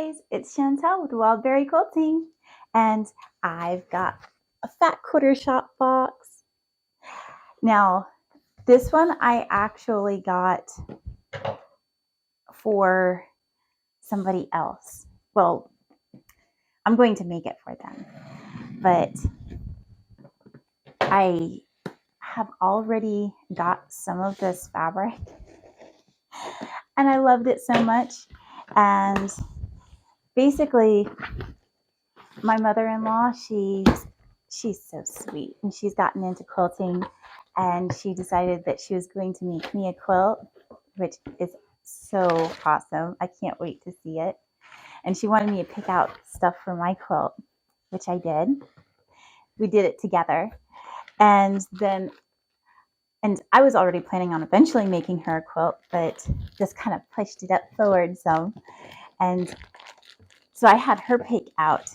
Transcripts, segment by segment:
guys, it's Chantel with Wild Berry Quilting, and I've got a Fat Quarter Shop box. Now, this one I actually got for somebody else. Well, I'm going to make it for them, but I have already got some of this fabric, and I loved it so much. And basically, my mother-in-law, she's so sweet, and she's gotten into quilting, and she decided that she was going to make me a quilt, which is so awesome. I can't wait to see it. And she wanted me to pick out stuff for my quilt, which I did. We did it together. And I was already planning on eventually making her a quilt, but this kind of pushed it up forward some. And so I had her pick out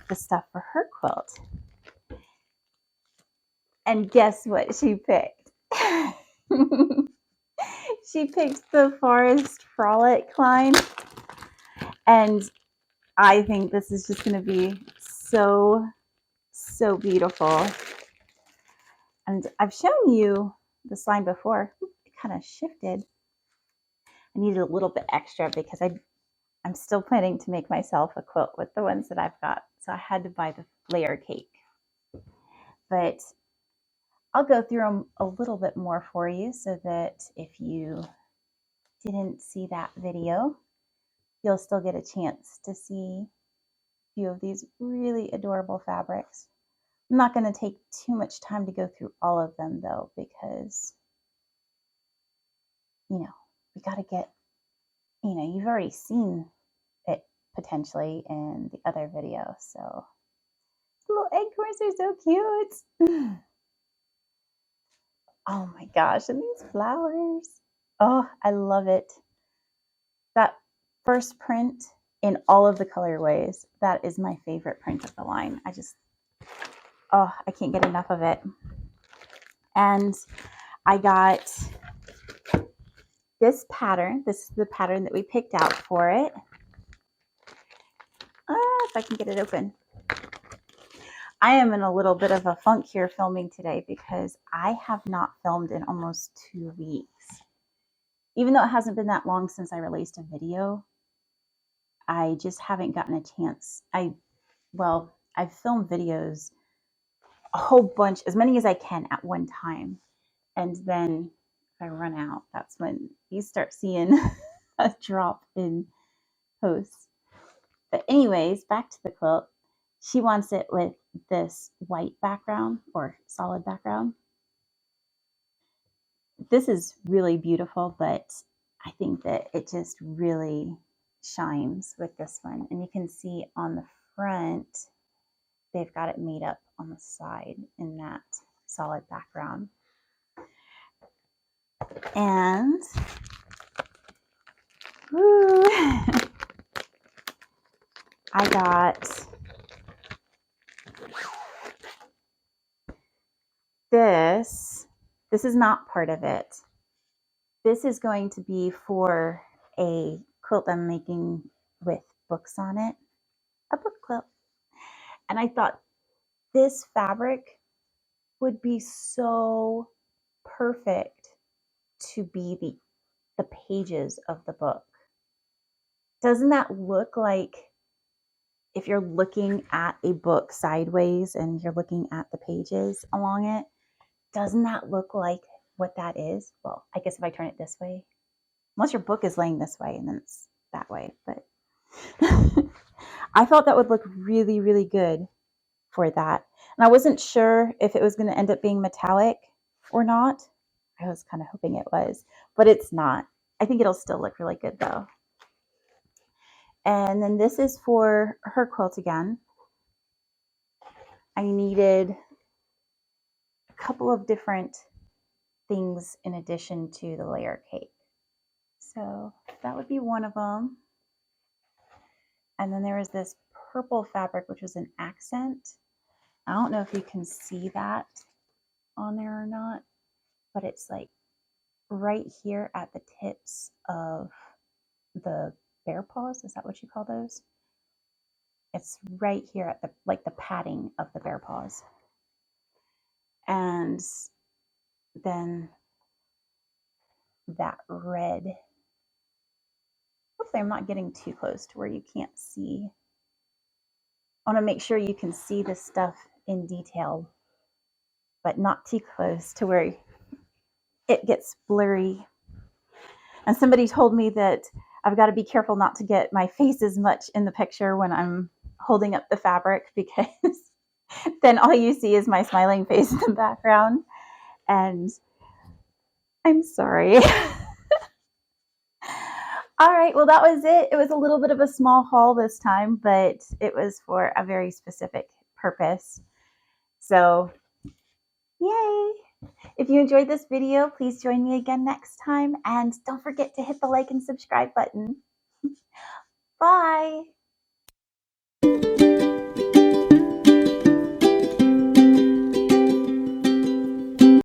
the stuff for her quilt. And guess what she picked? She picked the Forest Frolic line. And I think this is just going to be so, so beautiful. And I've shown you this line before. It kind of shifted. I needed a little bit extra because I'm still planning to make myself a quilt with the ones that I've got. So I had to buy the layer cake. But I'll go through them a little bit more for you so that if you didn't see that video, you'll still get a chance to see a few of these really adorable fabrics. I'm not going to take too much time to go through all of them though, because, we got to get, you've already seen it potentially in the other video. So the little acorns are so cute. Oh my gosh, and these flowers. Oh, I love it. That first print in all of the colorways, that is my favorite print of the line. I can't get enough of it. And I got this pattern. This is the pattern that we picked out for it. If I can get it open. I am in a little bit of a funk here filming today because I have not filmed in almost 2 weeks. Even though it hasn't been that long since I released a video, I just haven't gotten a chance. I've filmed videos a whole bunch, as many as I can at one time. And then if I run out, that's when you start seeing a drop in posts. But anyways, back to the quilt. She wants it with this white background or solid background. This is really beautiful, but I think that it just really shines with this one. And you can see on the front, they've got it made up on the side in that solid background. And I got this. This is not part of it. This is going to be for a quilt I'm making with books on it, a book quilt. And I thought this fabric would be so perfect to be the pages of the book. Doesn't that look like, if you're looking at a book sideways and you're looking at the pages along it, doesn't that look like what that is? Well, I guess if I turn it this way, unless your book is laying this way and then it's that way, but I thought that would look really, really good for that. And I wasn't sure if it was going to end up being metallic or not. I was kind of hoping it was, but it's not. I think it'll still look really good though. And then this is for her quilt again. I needed a couple of different things in addition to the layer cake. So that would be one of them. And then there was this purple fabric, which was an accent. I don't know if you can see that on there or not, but it's like right here at the tips of the bear paws. Is that what you call those? It's right here at the like the padding of the bear paws. And then that red. Hopefully I'm not getting too close to where you can't see. I want to make sure you can see this stuff in detail, but not too close to where it gets blurry. And somebody told me that I've got to be careful not to get my face as much in the picture when I'm holding up the fabric, because then all you see is my smiling face in the background. And I'm sorry. All right, well, that was it. It was a little bit of a small haul this time, but it was for a very specific purpose. So, yay! If you enjoyed this video, please join me again next time. And don't forget to hit the like and subscribe button.